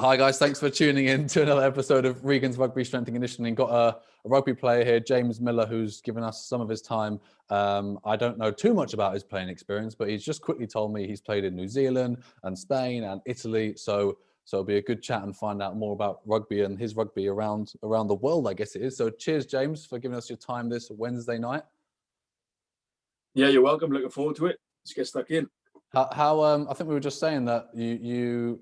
Hi guys, thanks for tuning in to another episode of Regan's Rugby Strength and Conditioning. Got a rugby player here, James Miller, who's given us some of his time. I don't know too much about his playing experience, but he's just quickly told me he's played in New Zealand and Spain and Italy. So it'll be a good chat and find out more about rugby and his rugby around the world, I guess it is. So cheers, James, for giving us your time this Wednesday night. Yeah, you're welcome. Looking forward to it. Let's get stuck in. How I think we were just saying that you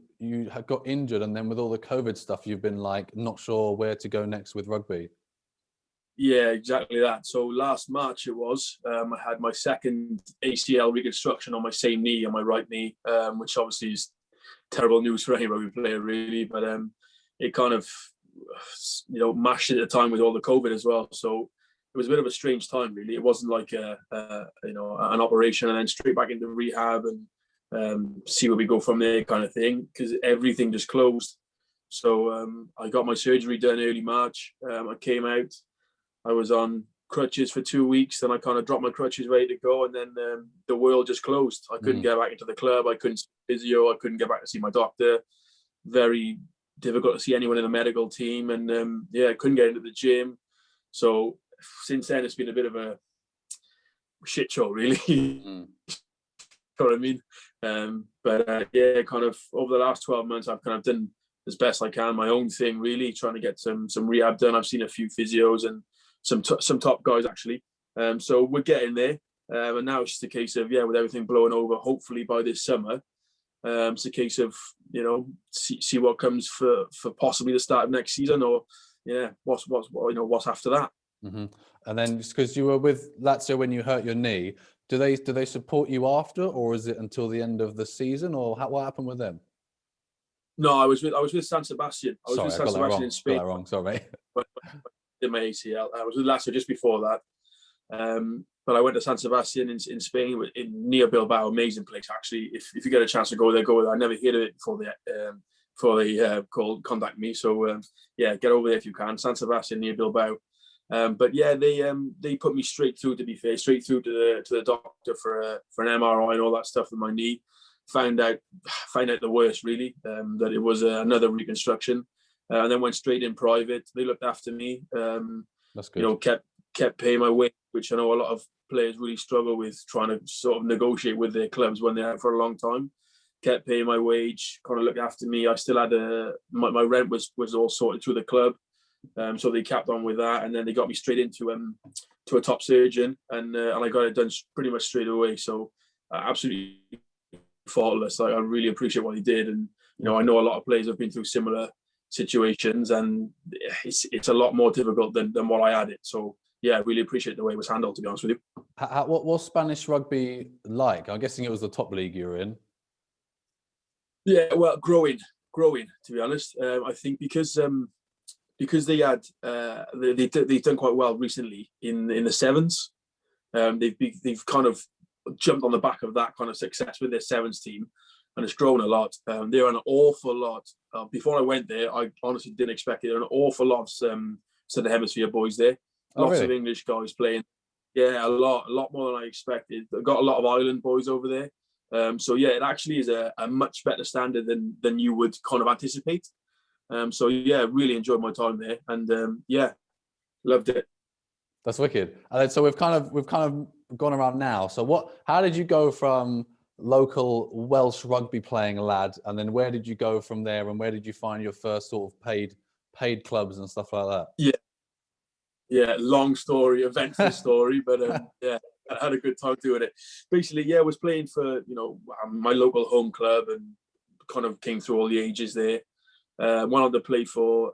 had got injured, and then with all the COVID stuff, you've been like not sure where to go next with rugby. Yeah, exactly that. So last March it was, I had my second ACL reconstruction on my same knee, on my right knee, which obviously is terrible news for any rugby player really, but it kind of, mashed at the time with all the COVID as well. So it was a bit of a strange time really. It wasn't like an operation and then straight back into rehab and see where we go from there kind of thing, because everything just closed. So I got my surgery done early March. I came out, I was on crutches for 2 weeks, then I kind of dropped my crutches ready to go, and then the world just closed. I couldn't get back into the club, I couldn't see physio, I couldn't get back to see my doctor. Very difficult to see anyone in the medical team, and I couldn't get into the gym. So since then it's been a bit of a shit show really. You know what I mean? Kind of over the last 12 months I've kind of done as best I can my own thing really, trying to get some rehab done. I've seen a few physios and some top guys actually, so we're getting there, and now it's just a case of with everything blowing over, hopefully by this summer, it's a case of see what comes for possibly the start of next season, or what's after that. Mm-hmm. And then just because you were with Lazio when you hurt your knee, do they support you after, or is it until the end of the season, or what happened with them? No, I was with San Sebastian. I was with San Sebastian in Spain. Got that wrong. Sorry, mate. Did my ACL. I was with Lazio just before that. But I went to San Sebastian in Spain, near Bilbao. Amazing place, actually. If you get a chance to go there, go there. I never heard of it before they contact me. So get over there if you can. San Sebastian near Bilbao. They put me straight through. To be fair, straight through to the doctor for an MRI and all that stuff with my knee. Found out the worst really, that it was another reconstruction, and then went straight in private. They looked after me. That's good. Kept paying my way, which I know a lot of players really struggle with, trying to sort of negotiate with their clubs when they're out for a long time. Kept paying my wage, kind of looked after me. I still had my rent was all sorted through the club, so they kept on with that, and then they got me straight into to a top surgeon, and I got it done pretty much straight away. So absolutely faultless. I really appreciate what he did, and I know a lot of players have been through similar situations, and it's a lot more difficult than what I had it. So I really appreciate the way it was handled, to be honest with you. What was Spanish rugby like? I'm guessing it was the top league you were in. Yeah, well, growing, to be honest. I think because they had they've done quite well recently in the sevens. They've kind of jumped on the back of that kind of success with their sevens team, and it's grown a lot. There are an awful lot. Before I went there, I honestly didn't expect it. There are an awful lot of Southern Hemisphere boys there. Lots of English guys playing. Yeah, a lot more than I expected. I've got a lot of Ireland boys over there. It actually is a much better standard than you would kind of anticipate. Really enjoyed my time there, and loved it. That's wicked. And then, so we've kind of gone around now. So how did you go from local Welsh rugby playing lad, and then where did you go from there, and where did you find your first sort of paid clubs and stuff like that? Yeah, long story, eventful story, but I had a good time doing it. Basically, I was playing for my local home club, and kind of came through all the ages there. Went on to play for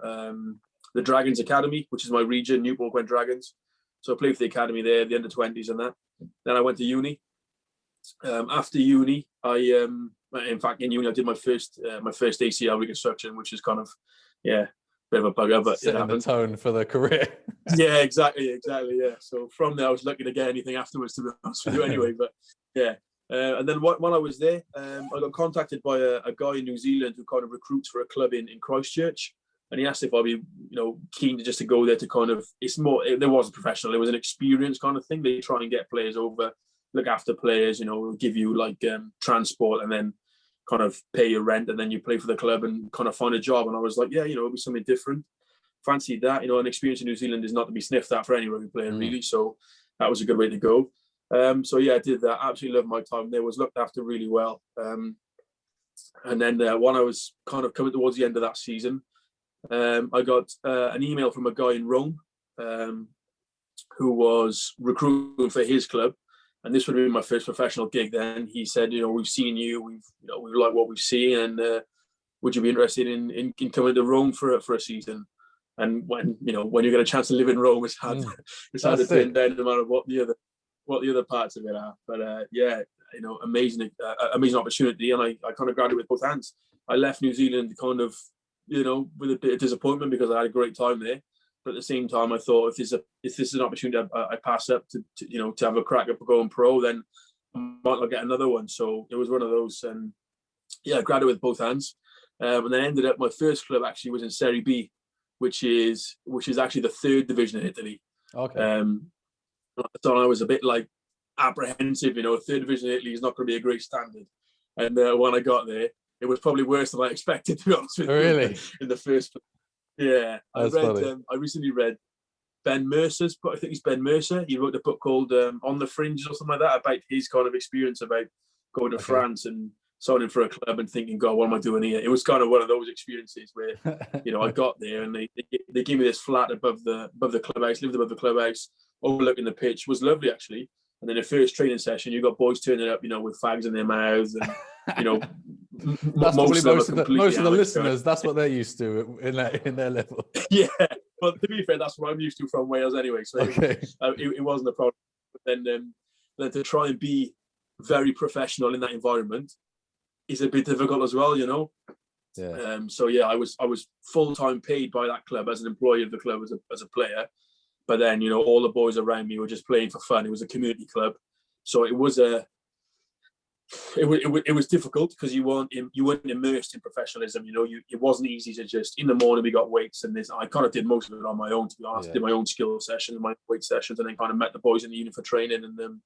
the Dragons Academy, which is my region, Newport Gwent Dragons. So I played for the academy there, the under-20s and that. Then I went to uni. After uni, in uni I did my first ACL reconstruction, which is kind of bit of a bugger, but setting the tone for the career. Yeah, exactly. Yeah. So from there, I was lucky to get anything afterwards, to be honest with you. Anyway, but and then while I was there, I got contacted by a guy in New Zealand who kind of recruits for a club in Christchurch. And he asked if I'd be, keen to go there to kind of, there wasn't professional, it was an experience kind of thing. They try and get players over, look after players, give you like transport, and then kind of pay your rent and then you play for the club and kind of find a job. And I was like, yeah, it'll be something different. Fancied that. An experience in New Zealand is not to be sniffed at for any rugby player, really. So that was a good way to go. So yeah, I did that. Absolutely loved my time there. Was looked after really well. And then when I was kind of coming towards the end of that season, I got an email from a guy in Rome who was recruiting for his club. And this would have been my first professional gig then. He said, we've seen you, we like what we've seen, and would you be interested in coming to Rome for a season? And when you get a chance to live in Rome, it's hard to turn down no matter what the other parts of it are. But amazing opportunity, and I kind of grabbed it with both hands. I left New Zealand kind of, with a bit of disappointment because I had a great time there. But at the same time, I thought if this is an opportunity I pass up to have a crack at going pro, then I might not get another one. So it was one of those, and I grabbed it with both hands. And then ended up, my first club actually was in Serie B, which is actually the third division in Italy. Okay. So I was a bit like apprehensive, third division in Italy is not going to be a great standard. And when I got there, it was probably worse than I expected, to be honest with you. Really? In the first place. Yeah. I recently read Ben Mercer's book. I think it's Ben Mercer. He wrote a book called On the Fringe or something like that, about his kind of experience about going to France and signing for a club and thinking, God, what am I doing here? It was kind of one of those experiences where, I got there and they gave me this flat above the clubhouse, lived above the clubhouse, overlooking the pitch. It was lovely, actually. And then the first training session, you got boys turning up, with fags in their mouths, and that's most of the listeners. That's what they're used to in their level. Yeah, well, to be fair, that's what I'm used to from Wales anyway. So it wasn't a problem. But then to try and be very professional in that environment is a bit difficult as well, Yeah. I was full time paid by that club as an employee of the club as a player. But then, all the boys around me were just playing for fun. It was a community club. So it was it was difficult because you weren't immersed in professionalism. It wasn't easy to just, in the morning we got weights and this. I kind of did most of it on my own, to be honest. Did my own skill sessions, my weight sessions, and then kind of met the boys in the unit for training and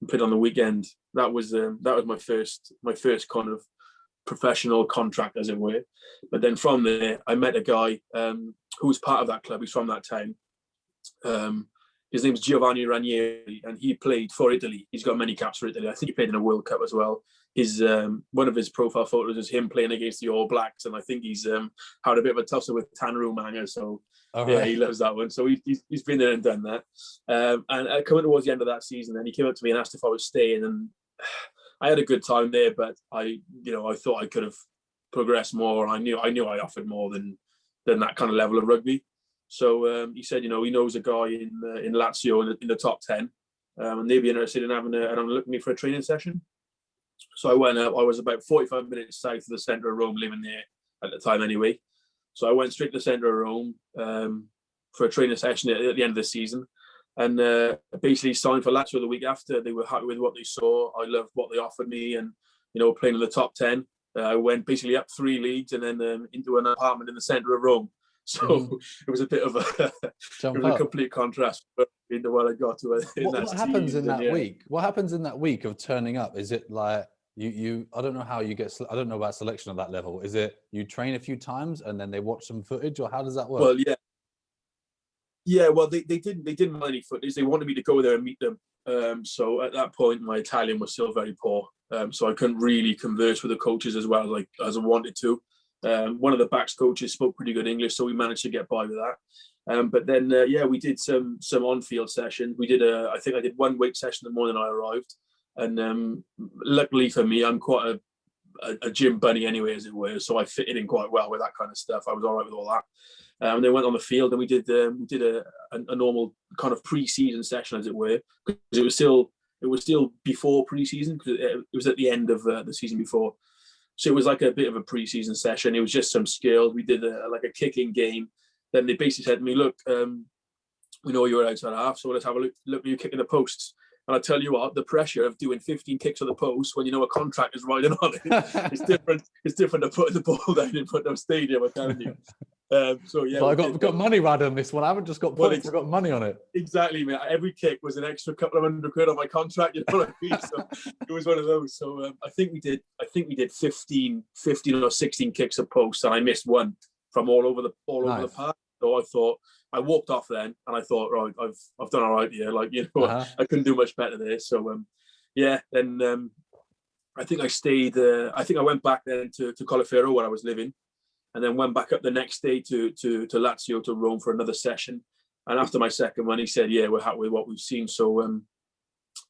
played on the weekend. That was my first kind of professional contract, as it were. But then from there, I met a guy who was part of that club. He's from that town. His name's Giovanni Ranieri, and he played for Italy. He's got many caps for Italy. I think he played in a World Cup as well. His one of his profile photos is him playing against the All Blacks, and I think he's had a bit of a tussle with Tanru Manga. So he loves that one. So he's been there and done that. And coming towards the end of that season, then he came up to me and asked if I was staying, and I had a good time there, but I thought I could have progressed more. I knew I offered more than that kind of level of rugby. So he said, he knows a guy in Lazio in the top 10, and they'd be interested in having and I'm looking for a training session. So I went up. I was about 45 minutes south of the centre of Rome, living there at the time anyway. So I went straight to the centre of Rome for a training session at the end of the season, and basically signed for Lazio the week after. They were happy with what they saw. I loved what they offered me, and playing in the top 10. I went basically up 3 leagues and then into an apartment in the centre of Rome. So it was a bit of a complete contrast into what I got to. What happens in that week? What happens in that week of turning up? Is it like you? I don't know how you get. I don't know about selection at that level. Is it you train a few times and then they watch some footage, or how does that work? Well, yeah. Well, they didn't mind any footage. They wanted me to go there and meet them. So at that point, my Italian was still very poor. So I couldn't really converse with the coaches as well as I wanted to. One of the backs coaches spoke pretty good English, so we managed to get by with that. But then, we did some on-field sessions. We did I think I did one weight session the morning I arrived, and luckily for me, I'm quite a gym bunny anyway, as it were. So I fitted in quite well with that kind of stuff. I was all right with all that. And then went on the field, and we did a normal kind of pre-season session, as it were, because it was still before pre-season, because it was at the end of the season before. So it was like a bit of a pre-season session. It was just some skills. We did a kicking game. Then they basically said to me, look, we know you're outside half, so let's have a look at you kicking the posts. And I tell you what, the pressure of doing 15 kicks on the post when a contract is riding on it, it's different. It's different to putting the ball down in front of a stadium, I'm telling you. So yeah, So I got money right on this one. I haven't just got points, I got money on it. Exactly, mate. Every kick was an extra couple of £100 on my contract, you know what I mean? So it was one of those. So I think we did 15 or 16 kicks a post, and I missed one from all over the park. So I thought, I walked off then, and I thought, right, I've done all right here. Like, you know, I couldn't do much better there. So then I think I stayed. I think I went back then to Colleferro where I was living, and then went back up the next day to Lazio, to Rome, for another session. And after my second one, he said, "Yeah, we're happy with what we've seen. So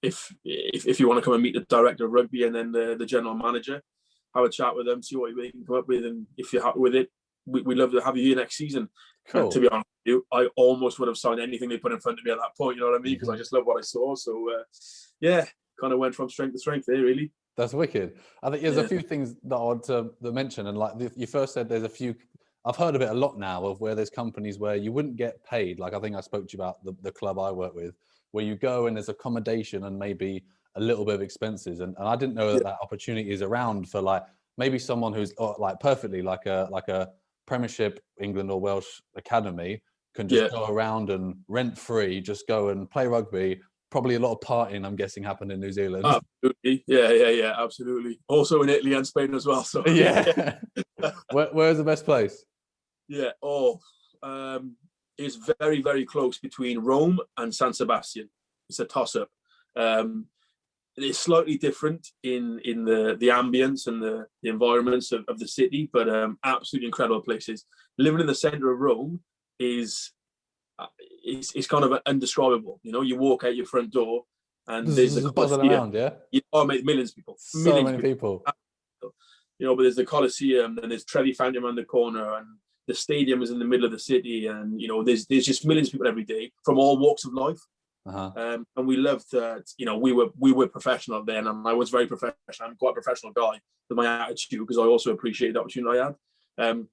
if you want to come and meet the director of rugby and then the general manager, have a chat with them, see what we can come up with, and if you're happy with it, we'd love to have you here next season." Cool. And to be honest with you, I almost would have signed anything they put in front of me at that point. You know what I mean? Because I just love what I saw. So kind of went from strength to strength there, really. That's wicked. I think there's a few things that I want to mention. And like you first said, there's a few, I've heard of it a lot now, of where there's companies where you wouldn't get paid. Like I think I spoke to you about the club I work with, where you go and there's accommodation and maybe a little bit of expenses. And I didn't know that opportunity is around for like maybe someone who's like perfectly like a Premiership England or Welsh academy can just go around and rent free, just go and play rugby. Probably a lot of partying, I'm guessing, happened in New Zealand. Absolutely. Yeah, absolutely. Also in Italy and Spain as well. So yeah. Where's the best place? Yeah. It's very, very close between Rome and San Sebastian. It's a toss-up. It's slightly different in the ambience and the environments of the city, but absolutely incredible places. Living in the center of Rome is it's kind of indescribable. You know, you walk out your front door and there's the Colosseum. Around, mate, millions of people. So many people. You know, but there's the Colosseum, and there's Trevi Fountain around the corner, and the stadium is in the middle of the city, and you know, there's just millions of people every day from all walks of life. And we loved that. You know, we were professional then, and I was very professional. I'm quite a professional guy with my attitude, because I also appreciate the opportunity I had.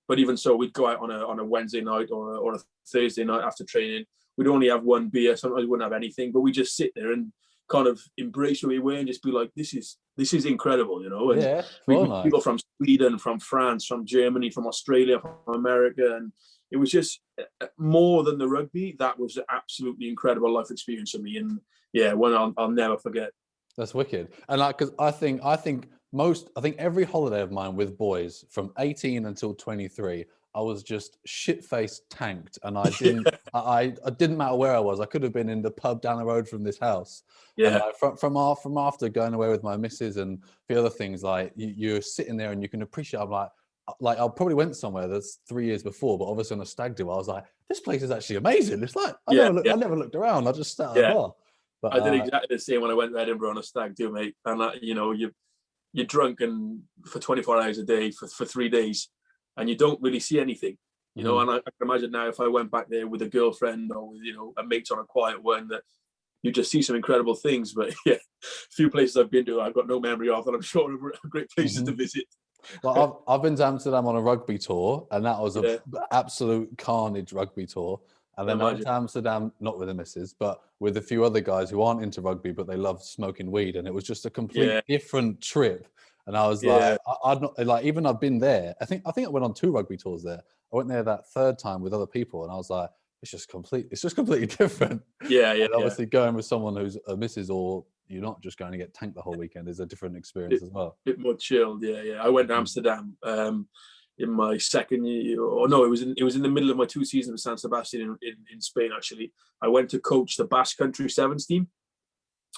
But even so, we'd go out on a Wednesday night or a Thursday night after training. We'd only have one beer. Sometimes we wouldn't have anything, but we just sit there and kind of embrace who we were and just be like, this is incredible, you know. And people from Sweden, from France, from Germany, from Australia, from America, and it was just more than the rugby. That was an absolutely incredible life experience for me, and one I'll never forget. That's wicked. And like, because I think every holiday of mine with boys from 18 until 23, I was just shit-faced tanked, and I didn't. I didn't matter where I was. I could have been in the pub down the road from this house. Yeah. And from after going away with my missus and the other things, like you're sitting there and you can appreciate. I'm like I probably went somewhere that's 3 years before, but obviously on a stag do, I was like, this place is actually amazing. It's like I never looked around. I just sat at the bar. But I did exactly the same when I went to Edinburgh on a stag do, mate. And you know, you're drunk and for 24 hours a day for 3 days, and you don't really see anything, you know. And I can imagine now if I went back there with a girlfriend or with, you know, a mate on a quiet one, that you just see some incredible things. But a few places I've been to, I've got no memory of, and I'm sure are great places to visit. Well, I've been to Amsterdam on a rugby tour, and that was an absolute carnage rugby tour. And then I went to Amsterdam, not with the missus, but with a few other guys who aren't into rugby, but they love smoking weed. And it was just a complete different trip. And I was like, I'd not, like, even I've been there. I think I went on 2 rugby tours there. I went there that third time with other people, and I was like, it's just completely different. And obviously going with someone who's a missus, or you're not just going to get tanked the whole weekend, is a different experience as well. A bit more chilled. I went to Amsterdam in my second year, or no, it was in the middle of my 2 seasons with San Sebastian in Spain. Actually, I went to coach the Basque Country Sevens team.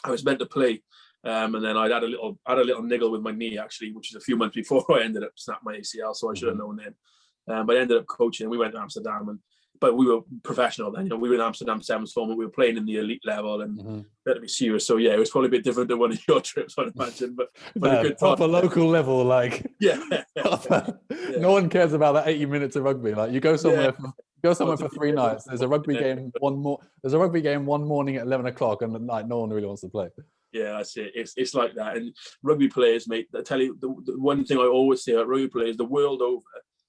I was meant to play, and then I had a little niggle with my knee, actually, which is a few months before I ended up snapping my ACL. So I should have known then. But I ended up coaching, and we went to Amsterdam, but we were professional then. You know, we were in Amsterdam Sevens tournament. We were playing in the elite level, and we had to be serious. So it was probably a bit different than one of your trips, I'd imagine. But a good time. Proper local level, like no one cares about that 80 minutes of rugby. Like you go somewhere, for 3 nights. There's a rugby game one morning at 11 o'clock, and like no one really wants to play. Yeah, that's it. It's like that. And rugby players, mate, I tell you, the one thing I always say about rugby players, the world over,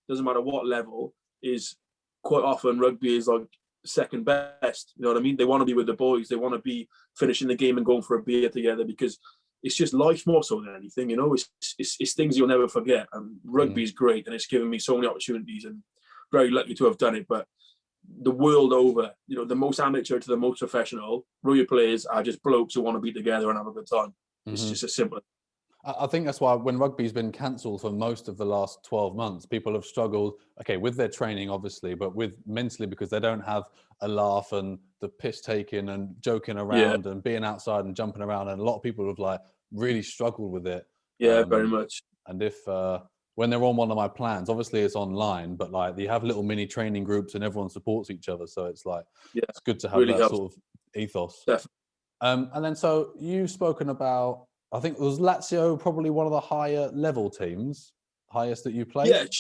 doesn't matter what level, is quite often rugby is like second best. You know what I mean? They want to be with the boys. They want to be finishing the game and going for a beer together, because it's just life more so than anything. You know, it's things you'll never forget. And rugby is great, and it's given me so many opportunities. And very lucky to have done it. But the world over, the most amateur to the most professional, rugby players are just blokes who want to be together and have a good time. It's just as simple. I think that's why when rugby's been cancelled for most of the last 12 months, people have struggled, with their training, obviously, but with mentally, because they don't have a laugh and the piss taking and joking around and being outside and jumping around. And a lot of people have really struggled with it. Yeah, very much. And if, when they're on one of my plans, obviously it's online, but you have little mini training groups and everyone supports each other. So it's it's good to have really that helps. sort of ethos. Definitely. And then, so you've spoken about, I think it was Lazio, probably one of the higher level teams, highest that you played.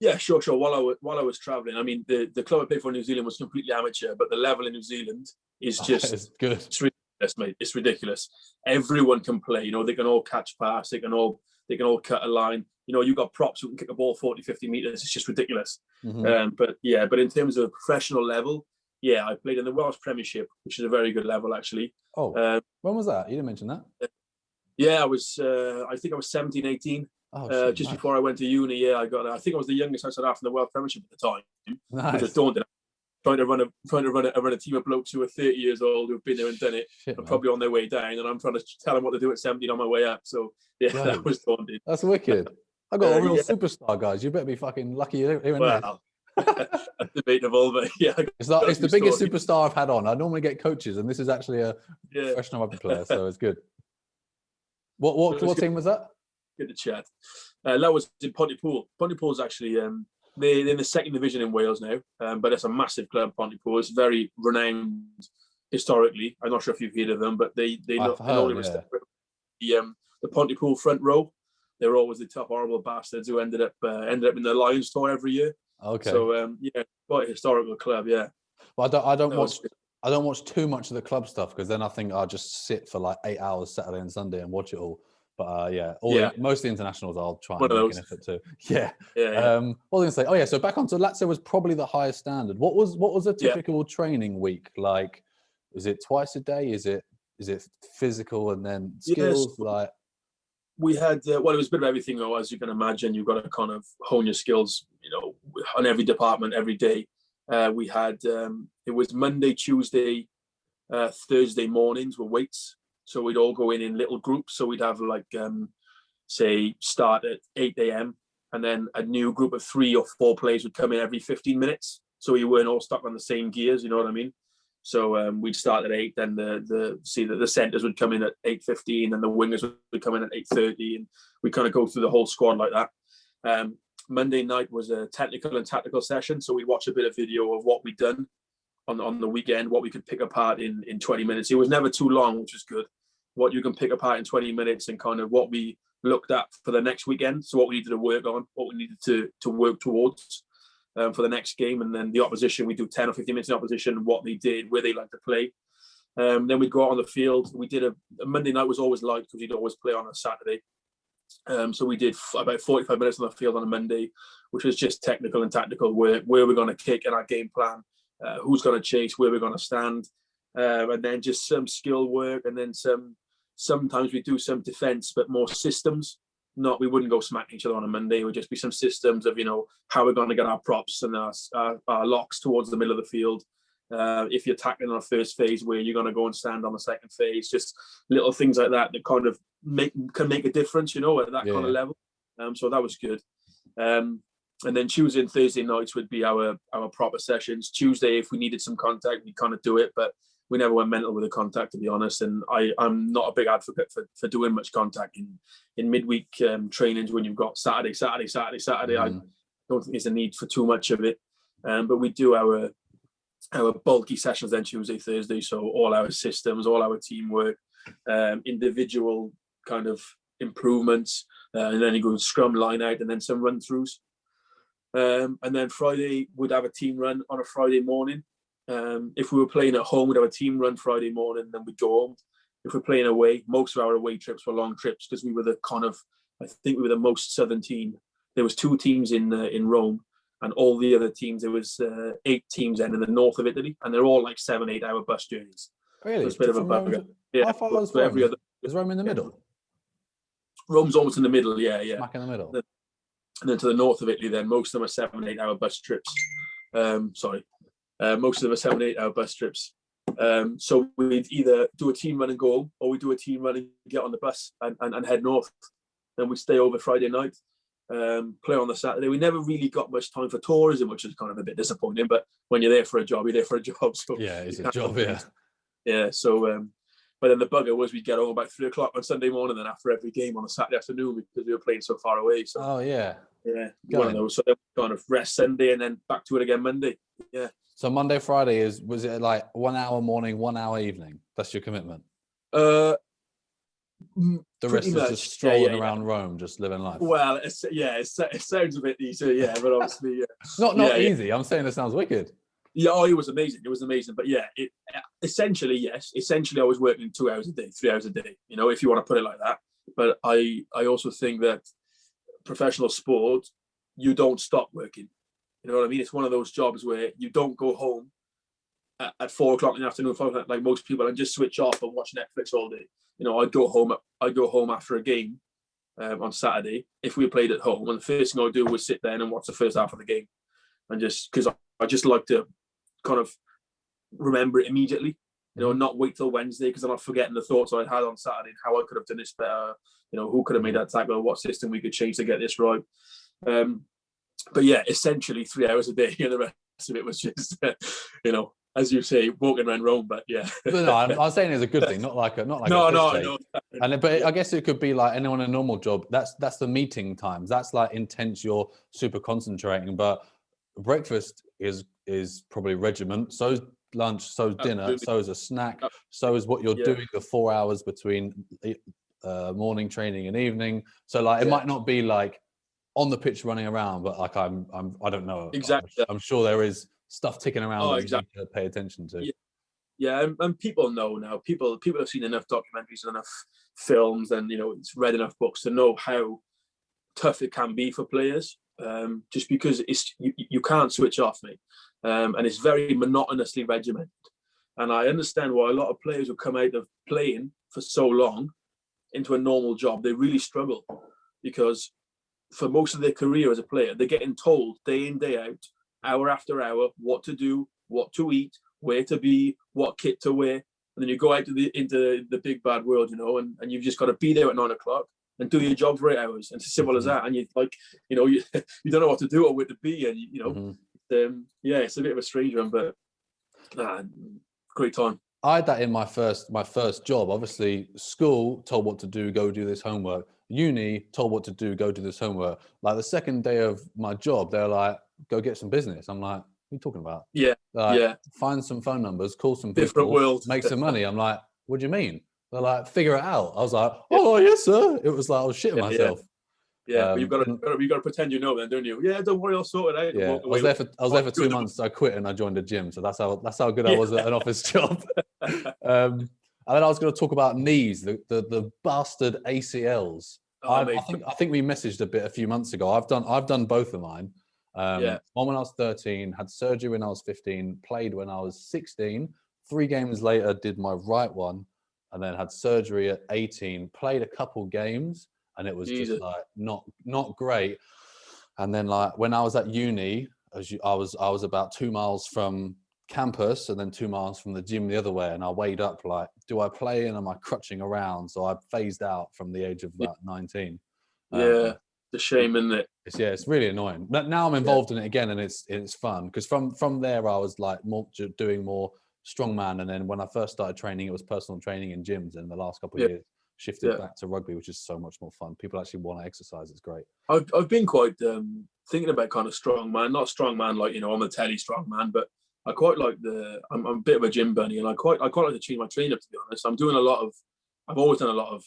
Yeah, sure. While I was traveling, I mean, the club I played for in New Zealand was completely amateur, but the level in New Zealand is just it's good. It's ridiculous, mate. It's ridiculous. Everyone can play. They can all catch pass. They can all cut a line. You got props who can kick a ball 40, 50 meters. It's just ridiculous. But in terms of professional level, I played in the Welsh Premiership, which is a very good level, actually. Oh, when was that? You didn't mention that. Yeah, I think I was 17, 18. Just nice. Before I went to uni, I think I was the youngest outside half in the World Premiership at the time, nice. Which was daunting. Trying to run a team of blokes who are 30 years old who've been there and done it, and probably on their way down, and I'm trying to tell them what to do at 17 on my way up. So that was daunting. That's wicked. I got a real superstar, guys. You better be fucking lucky you're hearing this. That's debatable, but it's the biggest superstar I've had on. I normally get coaches, and this is actually a professional rugby player, so it's good. What team was that? Good to chat. That was in Pontypool. Pontypool is actually they're in the second division in Wales now, but it's a massive club. Pontypool. It's very renowned historically. I'm not sure if you've heard of them, but they the Pontypool front row. They're always the tough, horrible bastards who ended up in the Lions tour every year. Okay. So quite a historical club. Yeah. Well, I don't watch too much of the club stuff, because then I think I'll just sit for 8 hours Saturday and Sunday and watch it all. But most of the internationals I'll try and make an effort to. Yeah. What was I going to say? So back onto Lazio was probably the highest standard. What was a typical training week like? Is it twice a day? Is it physical and then skills? We had it was a bit of everything, though, as you can imagine. You've got to kind of hone your skills, on every department every day. We had it was Monday, Tuesday, Thursday mornings were weights. So we'd all go in little groups. So we'd have say start at 8 a.m. and then a new group of 3 or 4 players would come in every 15 minutes. So we weren't all stuck on the same gears, you know what I mean? So we'd start at 8, then the centres would come in at 8:15, and the wingers would come in at 8:30, and we kind of go through the whole squad like that. Monday night was a technical and tactical session. So we watched a bit of video of what we'd done on the weekend, what we could pick apart in 20 minutes. It was never too long, which was good. What you can pick apart in 20 minutes and kind of what we looked at for the next weekend. So what we needed to work on, what we needed to work towards for the next game. And then the opposition, we do 10 or 15 minutes in opposition, what they did, where they like to play. Then we'd go out on the field. We did a Monday night was always light because we'd always play on a Saturday. So we did about 45 minutes on the field on a Monday, which was just technical and tactical work, where we're going to kick in our game plan, who's going to chase, where we're going to stand, and then just some skill work, and then sometimes we do some defense, but more systems. We wouldn't go smacking each other on a Monday. It would just be some systems of, how we're going to get our props and our locks towards the middle of the field. If you're tackling on a first phase, where you're going to go and stand on the second phase, just little things like that kind of can make a difference, at that kind of level. So that was good. And then Tuesday and Thursday nights would be our proper sessions. Tuesday, if we needed some contact, we kind of do it, but we never went mental with the contact, to be honest. And I'm not a big advocate for doing much contact in midweek trainings when you've got Saturday. Mm-hmm. I don't think there's a need for too much of it. But we do our bulky sessions then Tuesday, Thursday. So all our systems, all our teamwork, individual kind of improvements, and then you go scrum, line out, and then some run throughs. And then Friday we'd have a team run on a Friday morning. If we were playing at home, we'd have a team run Friday morning, and then we'd go home. If we're playing away, most of our away trips were long trips, because we were I think we were the most southern team. There was 2 teams in Rome, and all the other teams, there was 8 teams then in the north of Italy, and they're all 7-8 hour bus journeys. Really? So it's a bit of a bugger. Yeah. How far is Rome? Is Rome in the middle? Rome's almost in the middle, yeah. Smack in the middle. And then to the north of Italy, then most of them are 7-8 hour bus trips. Most of them are 7-8 hour bus trips. So we'd either do a team run and go home, or we do a team run and get on the bus and head north. Then we'd stay over Friday night, play on the Saturday. We never really got much time for tourism, which is kind of a bit disappointing. But when you're there for a job, you're there for a job. So yeah, it's a job, yeah. Yeah, so... but then the bugger was we'd get home about 3 o'clock on Sunday morning, and after every game on a Saturday afternoon because we were playing so far away. So oh yeah, one of those. So then we kind of rest Sunday and then back to it again Monday. Yeah. So Monday, Friday was it like 1 hour morning, 1 hour evening? That's your commitment. The rest is just strolling around Rome, just living life. Well, it sounds a bit easy, yeah, but obviously, not easy. I'm saying it sounds wicked. Yeah, it was amazing. It was amazing. But yeah, essentially, yes. Essentially, I was working 2 hours a day, 3 hours a day, if you want to put it like that. But I also think that professional sport, you don't stop working. You know what I mean? It's one of those jobs where you don't go home at 4 o'clock in the afternoon, like most people, and just switch off and watch Netflix all day. I'd go home after a game on Saturday if we played at home, and the first thing I'd do was sit there and watch the first half of the game, and just because I just like to kind of remember it immediately, not wait till Wednesday because I'm not forgetting the thoughts I had on Saturday and how I could have done this better, who could have made that tackle, what system we could change to get this right. But yeah, essentially 3 hours a day, and the rest of it was just, as you say, walking around Rome. But yeah, but no, I'm saying it's a good thing, not like no. But I guess it could be like anyone in a normal job. That's the meeting times. That's like intense. You're super concentrating, but breakfast is probably regiment. So's lunch. So's dinner. Absolutely. So's a snack. So is what you're doing the 4 hours between morning training and evening. So like it might not be like on the pitch running around, but like I don't know exactly. I'm sure there is stuff ticking around that exactly. you need to pay attention to. Yeah, and people know now. People have seen enough documentaries and enough films, and it's read enough books to know how tough it can be for players. Just because you can't switch off, mate, and it's very monotonously regimented. And I understand why a lot of players who come out of playing for so long into a normal job, they really struggle, because for most of their career as a player, they're getting told day in, day out, hour after hour, what to do, what to eat, where to be, what kit to wear. And then you go out into the big bad world, and you've just got to be there at 9 o'clock and do your job for 8 hours. And it's as simple as that. And you you don't know what to do or where to be. And, it's a bit of a strange one, but great time. I had that in my first job. Obviously, school told what to do, go do this homework. Uni told what to do, go do this homework. Like the second day of my job, they're like, go get some business. I'm like, what are you talking about? Yeah. Find some phone numbers, call some people, different world, make some money. I'm like, what do you mean? They're like, figure it out. I was like, oh yes, sir. It was like I was shitting myself. Yeah, but you've got to pretend you know then, don't you? Yeah, don't worry, I'll sort it out. Yeah, I was there for 2 months. I quit and I joined a gym. So that's how good I was at an office job. And then I was going to talk about knees, the bastard ACLs. I think we messaged a few months ago. I've done both of mine. One when I was 13, had surgery when I was 15, played when I was 16. 3 games later, did my right one, and then had surgery at 18. Played a couple games, and it was just like not great. And then like when I was at uni, I was about 2 miles from campus and then 2 miles from the gym the other way, and I weighed up like, do I play and am I crutching around? So I phased out from the age of about 19. The shame, isn't it? It's really annoying. But now I'm involved in it again, and it's fun, because from there I was like doing more strongman, and then when I first started training, it was personal training in gyms, and the last couple of years shifted back to rugby, which is so much more fun. People actually want to exercise. It's great. I've been quite thinking about kind of strongman, not strongman like on the telly strongman, but I quite like I'm a bit of a gym bunny, and I quite like to change my training up, to be honest. I've always done a lot of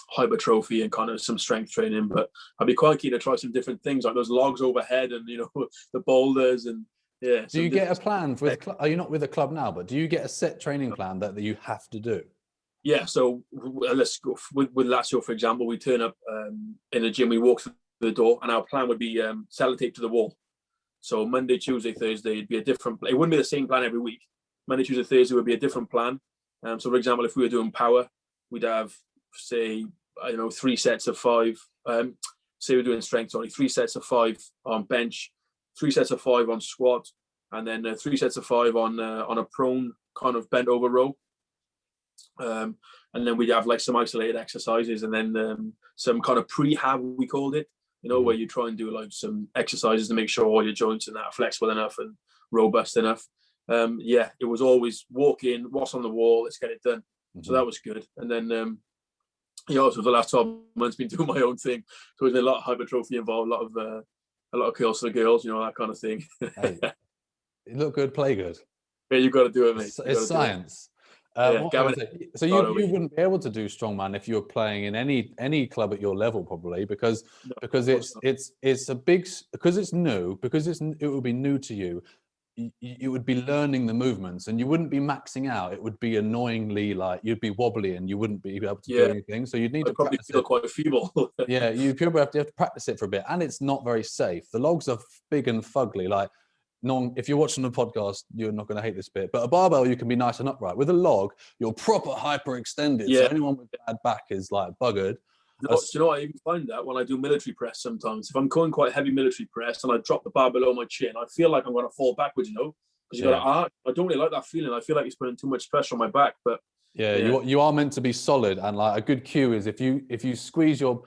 hypertrophy and kind of some strength training, but I'd be quite keen to try some different things like those logs overhead and the boulders and Do you get a plan are you not with a club now, but do you get a set training plan that you have to do? Yeah, so let's go with Lazio, for example. We turn up in the gym, we walk through the door, and our plan would be sellotape to the wall. So Monday, Tuesday, Thursday, it'd be a different. It wouldn't be the same plan every week. Monday, Tuesday, Thursday would be a different plan. So, for example, if we were doing power, we'd have, say, 3 sets of 5. say we're doing strength only, 3 sets of 5 on bench, 3 sets of 5 on squat, and then 3 sets of 5 on a prone kind of bent over row. And then we'd have like some isolated exercises, and then some kind of prehab, we called it, where you try and do like some exercises to make sure all your joints and that are flexible enough and robust enough. It was always walk in, what's on the wall, let's get it done. So that was good. And then also for the last 12 months been doing my own thing, so there's been a lot of hypertrophy involved, a lot of curls for the girls, that kind of thing. Hey, you look good, play good. Yeah, you've got to do it, mate. It's science. So you wouldn't be able to do strongman if you were playing in any club at your level, probably, because it's new, because it would be new to you. You would be learning the movements, and you wouldn't be maxing out. It would be annoyingly like you'd be wobbly and you wouldn't be able to do anything. So you'd need to probably feel quite feeble. Yeah, you have to practice it for a bit, and it's not very safe. The logs are big and fugly. Like, if you're watching the podcast, you're not going to hate this bit. But a barbell, you can be nice and upright. With a log, you're proper hyperextended. Yeah. So anyone with bad back is like buggered. Do you know what? I even find that when I do military press sometimes, if I'm going quite heavy military press and I drop the bar below my chin, I feel like I'm going to fall backwards, because you got to arch. I don't really like that feeling. I feel like it's putting too much pressure on my back. But you are meant to be solid, and like a good cue is if you squeeze your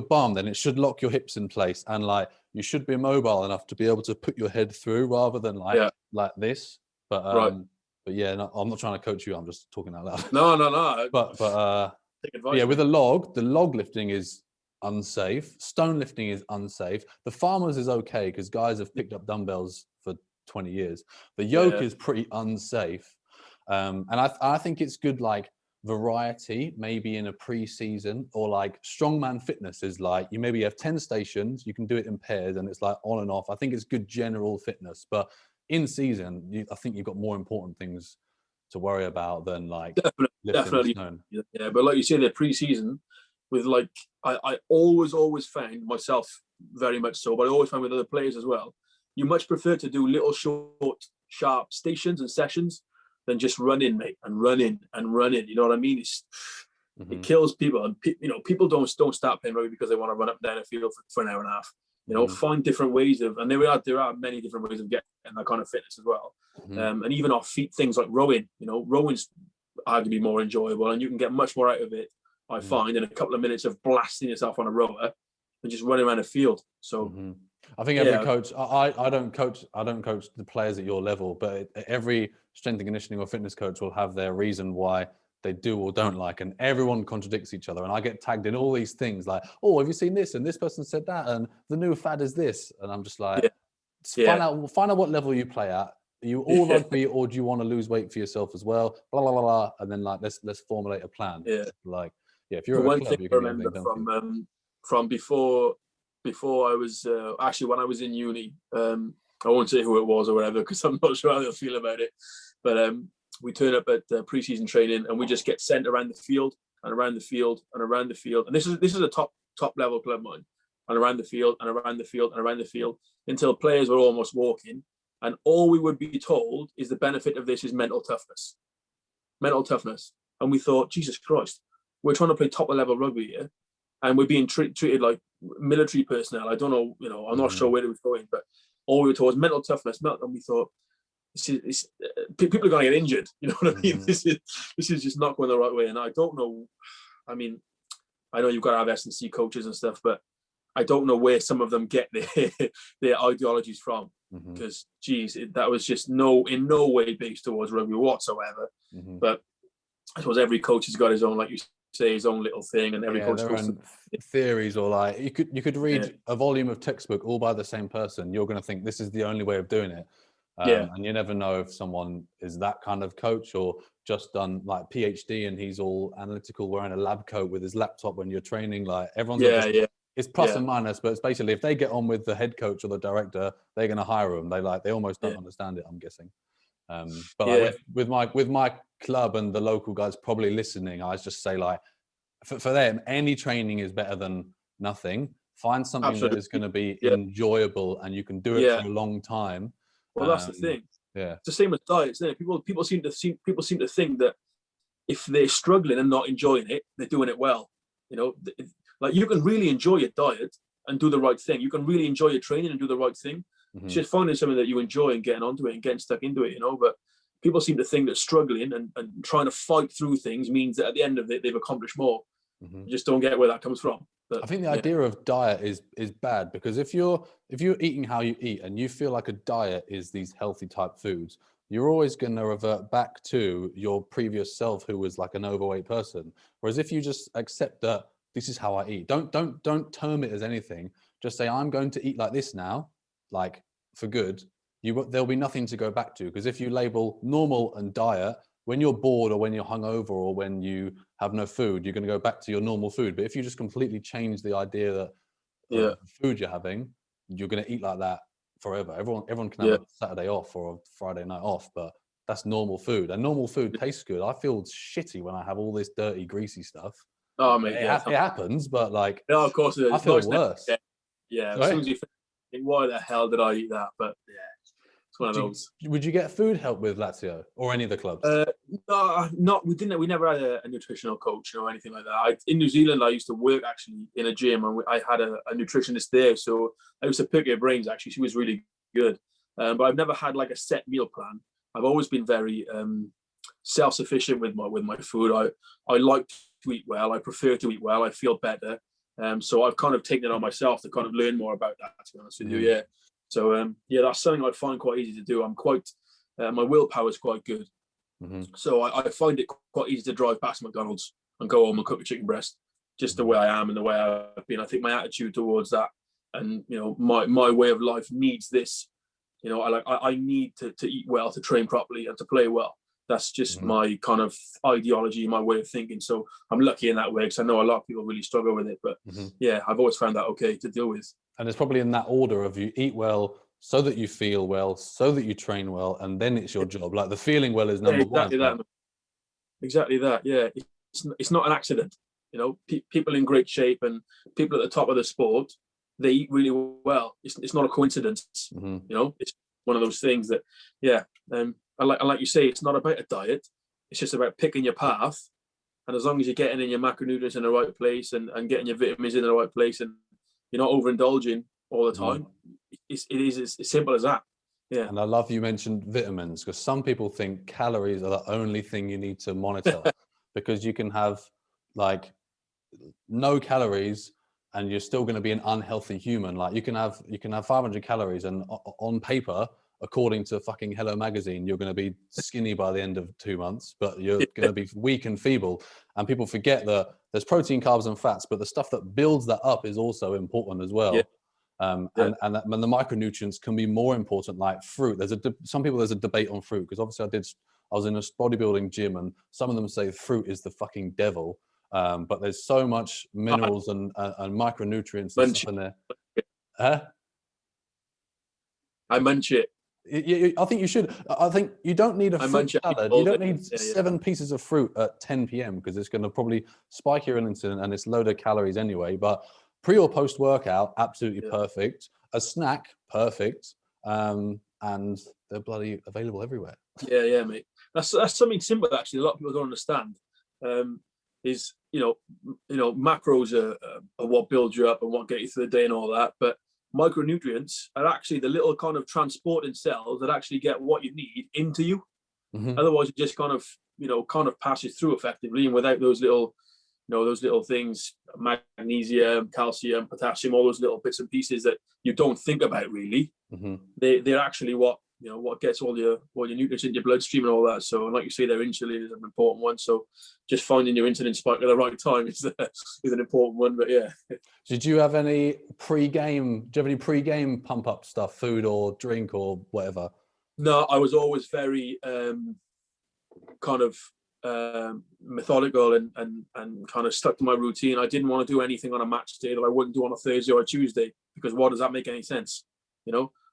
bum, then it should lock your hips in place, and like you should be mobile enough to be able to put your head through rather than like this. But no, I'm not trying to coach you. I'm just talking out loud. No. But with the log lifting is unsafe. Stone lifting is unsafe. The farmers is okay because guys have picked up dumbbells for 20 years. The yoke is pretty unsafe. And I think it's good, like, variety, maybe in a pre-season, or like strongman fitness is like you maybe have 10 stations, you can do it in pairs, and it's like on and off. I think it's good general fitness, but in season, I think you've got more important things to worry about than like definitely. Yeah, but like you say, the pre-season with like I always found myself very much so, but I always find with other players as well, you much prefer to do little short, sharp stations and sessions than just run in, mate, and run in. You know what I mean? It kills people, and people don't start playing rugby because they want to run up and down a field for an hour and a half. Find different ways of, and there are many different ways of getting that kind of fitness as well. And even off feet things like rowing. Rowing's arguably more enjoyable, and you can get much more out of it, I find, in a couple of minutes of blasting yourself on a rower than just running around a field. So I think every coach, I don't coach the players at your level, but every strength and conditioning or fitness coach will have their reason why they do or don't like, and everyone contradicts each other. And I get tagged in all these things like, oh, have you seen this? And this person said that, and the new fad is this. And I'm just like, find out what level you play at. Are you all rugby, or do you want to lose weight for yourself as well? Blah blah blah blah. And then like let's formulate a plan. If you're one thing I remember from before I was actually when I was in uni, I won't say who it was or whatever because I'm not sure how they'll feel about it, but we turn up at pre-season training and we just get sent around the field and around the field and around the field, and this is a top level club of mine, and around the field and around the field and around the field until players were almost walking, and all we would be told is the benefit of this is mental toughness, and we thought, Jesus Christ, we're trying to play top level rugby here, and we're being treated like military personnel. I don't know, I'm not sure where it was going, but all we were told was mental toughness, and we thought, people are going to get injured. You know what I mean? This is just not going the right way. And I don't know. I mean, I know you've got to have S&C coaches and stuff, but I don't know where some of them get their ideologies from. Because, geez, that was just in no way based towards rugby whatsoever. But I suppose every coach has got his own, like you say, his own little thing, and every coach goes to theories, or like you could read a volume of textbook all by the same person. You're going to think this is the only way of doing it. And you never know if someone is that kind of coach or just done like PhD and he's all analytical wearing a lab coat with his laptop when you're training. Like everyone's it's plus and minus, but it's basically if they get on with the head coach or the director, they're going to hire them. They almost don't understand it, I'm guessing. But like with my club and the local guys probably listening, I just say like for them, any training is better than nothing. Find something that is going to be enjoyable and you can do it for a long time. Well, that's the thing. Yeah, it's the same as diets. Isn't it? People seem to think that if they're struggling and not enjoying it, they're doing it well. Like, you can really enjoy your diet and do the right thing. You can really enjoy your training and do the right thing. It's just finding something that you enjoy and getting onto it and getting stuck into it, But people seem to think that struggling and trying to fight through things means that at the end of it, they've accomplished more. You just don't get where that comes from. But I think the idea of diet is bad, because if you're eating how you eat and you feel like a diet is these healthy type foods, you're always going to revert back to your previous self who was like an overweight person. Whereas if you just accept that this is how I eat, don't term it as anything. Just say, I'm going to eat like this now, like for good. There'll be nothing to go back to, because if you label normal and diet, when you're bored or when you're hungover or when you have no food, you're going to go back to your normal food. But if you just completely change the idea that of food you're having, you're going to eat like that forever. Everyone can have a Saturday off or a Friday night off, but that's normal food. And normal food tastes good. I feel shitty when I have all this dirty, greasy stuff. Oh, mate, it happens, but like, no, of course it is. I feel worse. Yeah, as soon as you think, why the hell did I eat that? But yeah. It's one of those. Would you get food help with Lazio or any of the clubs? No, we didn't. We never had a nutritional coach or anything like that. In New Zealand, I used to work actually in a gym, and I had a nutritionist there. So I used to pick her brains. Actually, she was really good. But I've never had like a set meal plan. I've always been very self-sufficient with my food. I like to eat well. I prefer to eat well. I feel better. So I've kind of taken it on myself to kind of learn more about that. To be honest with you, yeah. So that's something I find quite easy to do. I'm quite my willpower is quite good, so I find it quite easy to drive past McDonald's and go home and cook a chicken breast, just the way I am and the way I've been. I think my attitude towards that, and my way of life needs this. I need to eat well, to train properly, and to play well. That's just my kind of ideology, my way of thinking. So I'm lucky in that way, because I know a lot of people really struggle with it. But I've always found that okay to deal with. And it's probably in that order of you eat well so that you feel well, so that you train well, and then it's your job. Like the feeling well is number one. Exactly that. Yeah, it's not an accident. People in great shape and people at the top of the sport, they eat really well. It's not a coincidence. It's one of those things that, like you say, it's not about a diet. It's just about picking your path. And as long as you're getting in your macronutrients in the right place and getting your vitamins in the right place, and you're not overindulging all the time, it is as simple as that. Yeah. And I love you mentioned vitamins, because some people think calories are the only thing you need to monitor because you can have like no calories and you're still going to be an unhealthy human. Like you can have 500 calories and on paper, according to fucking Hello Magazine, you're going to be skinny by the end of 2 months, but you're going to be weak and feeble. And people forget that there's protein, carbs, and fats, but the stuff that builds that up is also important as well. And the micronutrients can be more important, like fruit. There's a debate on fruit, because obviously I was in a bodybuilding gym, and some of them say fruit is the fucking devil. But there's so much minerals and micronutrients and stuff in there. I munch it. I think you should. I think you don't need a fruit salad. You don't need 7 pieces of fruit at 10 p.m. because it's going to probably spike your insulin and it's load of calories anyway. But pre or post workout, absolutely perfect. A snack, perfect. And they're bloody available everywhere. Yeah, mate. That's something simple actually. A lot of people don't understand. Is macros are what build you up and what get you through the day and all that, but micronutrients are actually the little kind of transporting cells that actually get what you need into you. Otherwise it just kind of passes through effectively, and without those little things, magnesium, calcium, potassium, all those little bits and pieces that you don't think about really, they're actually what gets all your nutrients into your bloodstream and all that. So, like you say, their insulin is an important one. So, just finding your insulin spike at the right time is an important one. But yeah. Did you have any pre-game? Do you have any pre-game pump up stuff, food or drink or whatever? No, I was always very kind of methodical and kind of stuck to my routine. I didn't want to do anything on a match day that I wouldn't do on a Thursday or a Tuesday, because what does that make any sense?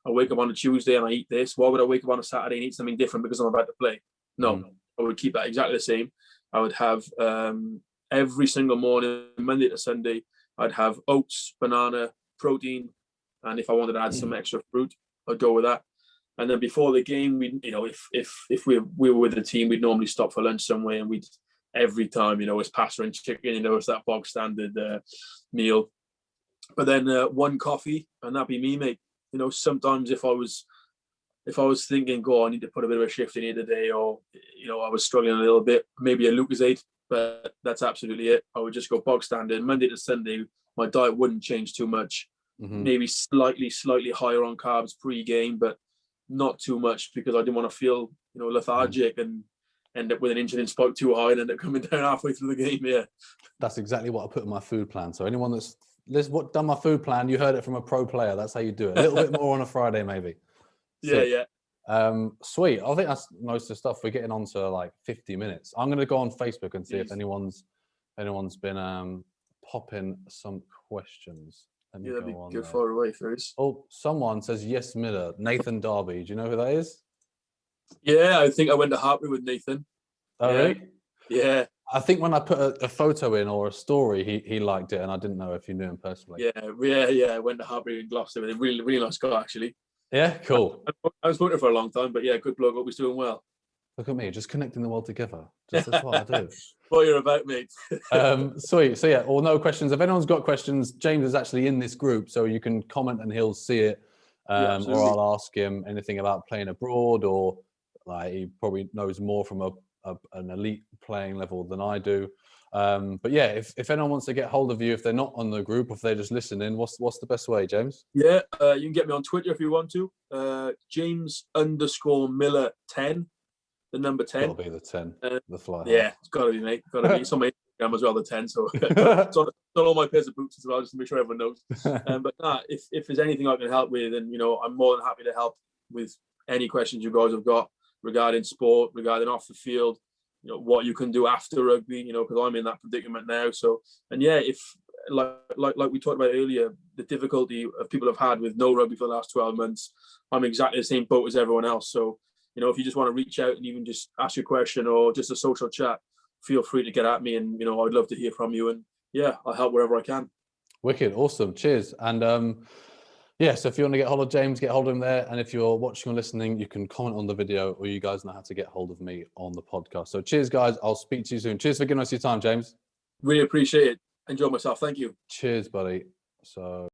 I wake up on a Tuesday and I eat this. Why would I wake up on a Saturday and eat something different because I'm about to play? No, I would keep that exactly the same. I would have every single morning, Monday to Sunday, I'd have oats, banana, protein, and if I wanted to add some extra fruit, I'd go with that. And then before the game, if we were with the team, we'd normally stop for lunch somewhere, and we'd every time, it's pasta and chicken, it's that bog standard meal. But then one coffee, and that'd be me, mate. Sometimes if I was thinking, I need to put a bit of a shift in here today, or I was struggling a little bit, maybe a Lucozade, but that's absolutely it. I would just go bog standard. Monday to Sunday, my diet wouldn't change too much. Maybe slightly higher on carbs pre-game, but not too much, because I didn't want to feel lethargic and end up with an insulin spike too high and end up coming down halfway through the game. Yeah, that's exactly what I put in my food plan. So anyone that's done my food plan, you heard it from a pro player. That's how you do it. A little bit more on a Friday, maybe. Yeah. Sweet. I think that's most of the stuff. We're getting on to like 50 minutes. I'm going to go on Facebook and see if anyone's been popping some questions. That'd be good far away first. Oh, someone says yes, Miller. Nathan Darby. Do you know who that is? Yeah, I think I went to Hartbury with Nathan. Oh, really? Yeah. I think when I put a photo in or a story, he liked it, and I didn't know if you knew him personally. Yeah. I went to Hartbury in Gloucester with him. Really, really nice guy, actually. Yeah, cool. I was voting for a long time, but yeah, good bloke. Hope he's doing well. Look at me, just connecting the world together. That's what I do. What you're about, mate. Sweet. So yeah, no questions. If anyone's got questions, James is actually in this group, so you can comment and he'll see it. Or I'll ask him anything about playing abroad, or like he probably knows more from an elite playing level than I do. But yeah, if anyone wants to get hold of you, if they're not on the group, if they're just listening, what's the best way, James? Yeah, you can get me on Twitter if you want to. James_Miller10, the number 10. It'll be the 10, the fly. Yeah, it's got to be, mate. Got to be. It's on my Instagram as well, the 10. So it's on all my pairs of boots as well, just to make sure everyone knows. But if there's anything I can help with, and I'm more than happy to help with any questions you guys have got regarding sport, regarding off the field. What you can do after rugby, because I'm in that predicament now. So, and yeah, if like we talked about earlier, the difficulty of people have had with no rugby for the last 12 months, I'm exactly the same boat as everyone else. So, if you just want to reach out and even just ask your question or just a social chat, feel free to get at me, and I'd love to hear from you. And yeah, I'll help wherever I can. Wicked, awesome, cheers. And so if you want to get hold of James, get hold of him there. And if you're watching or listening, you can comment on the video, or you guys know how to get hold of me on the podcast. So cheers, guys. I'll speak to you soon. Cheers for giving us your time, James. Really appreciate it. Enjoy myself. Thank you. Cheers, buddy. So.